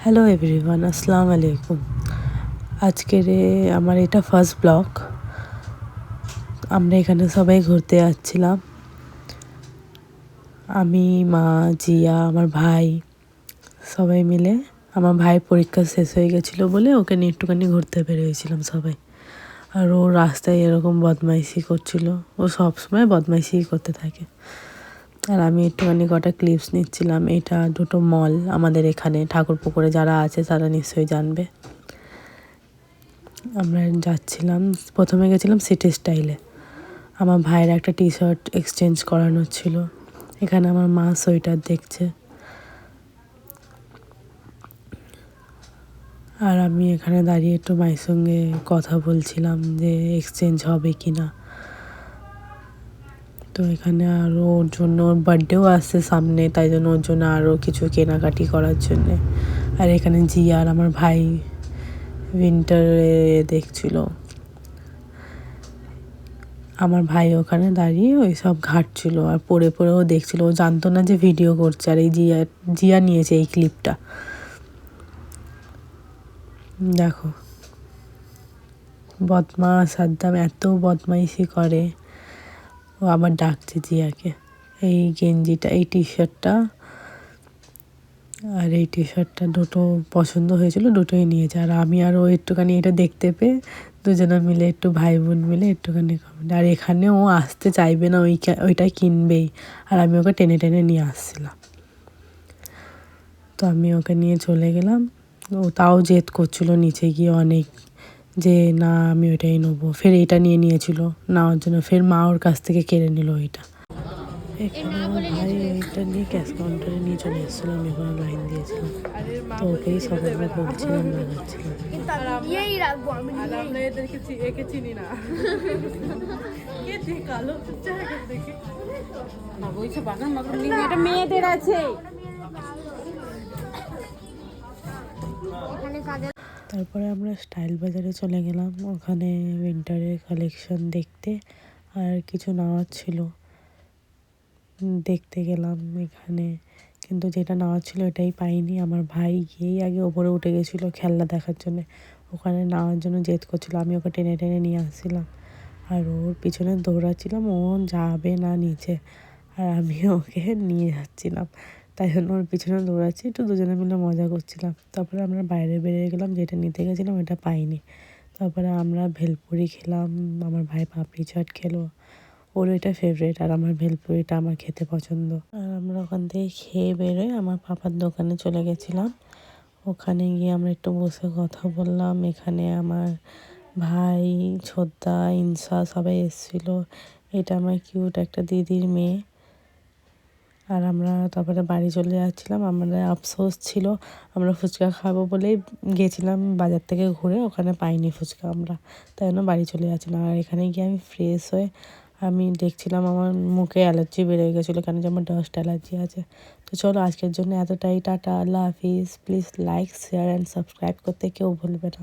Hello everyone, আসসালামু আলাইকুম। আজকের আমার এটা ফার্স্ট ব্লগ। আমরা এখানে সবাই ঘুরতে যাচ্ছিলাম, আমি, মা, জিয়া, আমার ভাই সবাই মিলে। আমার ভাইয়ের পরীক্ষা শেষ হয়ে গেছিলো বলে ওকে নিয়ে একটুখানি ঘুরতে বেরিয়েছিলাম সবাই। আর ও রাস্তায় এরকম বদমাইশি করছিল, ও সবসময় বদমাইশি করতে থাকে। আর আমি একটুখানি কটা ক্লিপস নিচ্ছিলাম। এটা দুটো মল আমাদের এখানে ঠাকুরপুকুরে, যারা আছে তারা নিশ্চয়ই জানবে। আমরা যাচ্ছিলাম, প্রথমে গেছিলাম সিটি স্টাইলে। আমার ভাইয়ের একটা টি শার্ট এক্সচেঞ্জ করানোর ছিল। এখানে আমার মা সোয়েটার দেখছে, আর আমি এখানে দাঁড়িয়ে একটু মায়ের সঙ্গে কথা বলছিলাম যে এক্সচেঞ্জ হবে কি না। তো এখানে আরও ওর জন্য, ওর বার্থডেও আসছে সামনে, তাই জন্য ওর জন্য আরও কিছু কেনাকাটি করার জন্যে। আর এখানে জিয়া আর আমার ভাই উইন্টারে দেখছিল। আমার ভাই ওখানে দাঁড়িয়ে ওই সব ঘাঁটছিল আর পড়ে পড়েও দেখছিল। ও জানতো না যে ভিডিও করছে। আর এই জিয়া নিয়েছে এই ক্লিপটা, দেখো। বদমাস সাদ্দাম এত বদমাইশি করে। ও আবার ডাকছে জিয়াকে। এই গেঞ্জিটা, এই টি শার্টটা আর এই টি শার্টটা দুটো পছন্দ হয়েছিল, দুটোই নিয়েছে। আর আমি আর ও একটুখানি এটা দেখতে পেয়ে দুজনে মিলে একটু ভাই বোন মিলে একটুখানি কমেন্ট। আর এখানে ও আসতে চাইবে না, ওইটাই কিনবেই। আর আমি ওকে টেনে টেনে নিয়ে আসছিলাম, তো আমি ওকে নিয়ে চলে গেলাম। ও তাও জেদ করছিল নিচে গিয়ে অনেক, যে না আমি ওইটাই নেবো। ফের এইটা নিয়েছিল নেওয়ার জন্য, ফের মা ওর কাছ থেকে কেড়ে নিল ওইটা। এখানে আমার ভাই ওইটা নিয়ে ক্যাশ কাউন্টারে নিয়ে চলে এসেছিলো, আমি ওখানে লাইন দিয়েছিলাম। তো ওকেই সকালবেলা বলছিলাম, লাগাচ্ছিলাম। মেয়েদের আছে। তারপরে আমরা স্টাইল বাজারে চলে গেলাম, ওখানে উইন্টারের কালেকশন দেখতে আর কিছু নেওয়ার ছিল, দেখতে গেলাম এখানে। কিন্তু যেটা নেওয়ার ছিল এটাই পাইনি। আমার ভাই গিয়েই আগে ওপরে উঠে গেছিলো খেলনা দেখার জন্য, ওখানে নেওয়ার জন্য জেদ করছিলো। আমি ওকে টেনে টেনে নিয়ে আসছিলাম আর ওর পিছনে দৌড়াচ্ছিলাম, ও যাবে না নিচে, আর আমি ওকে নিয়ে যাচ্ছিলাম। তাই জন্য ওর পিছনে দৌড়াচ্ছি, একটু দুজনে মিলে মজা করছিলাম। তারপরে আমরা বাইরে বেরিয়ে গেলাম, যেটা নিতে গেছিলাম ওটা পাইনি। তারপরে আমরা ভেলপুরি খেলাম, আমার ভাই পাপড়ি চাট খেলো, ওর এটা ফেভারিট। আর আমার ভেলপুরিটা আমার খেতে পছন্দ। আর আমরা ওখান থেকে খেয়ে বেরোয় আমার পাপার দোকানে চলে গেছিলাম। ওখানে গিয়ে আমরা একটু বসে কথা বললাম। এখানে আমার ভাই, ছোদ্দা, ইনসা সবাই এসেছিলো। এটা আমার কিউট একটা দিদির মেয়ে। আর আমরা তারপরে বাড়ি চলে যাচ্ছিলাম। আমাদের আফসোস ছিল, আমরা ফুচকা খাবো বলেই গেছিলাম বাজার থেকে ঘুরে, ওখানে পাইনি ফুচকা আমরা, তাই জন্য বাড়ি চলে যাচ্ছিলাম। আর এখানে গিয়ে আমি ফ্রেশ হয়ে আমি দেখছিলাম আমার মুখে অ্যালার্জি বেড়ে গেছিলো, কেন যে আমার ডাস্ট অ্যালার্জি আছে। তো চলো আজকের জন্য এতটাই, tata, Allah Hafiz. Please like, share and subscribe করতে কেউ ভুলবে না।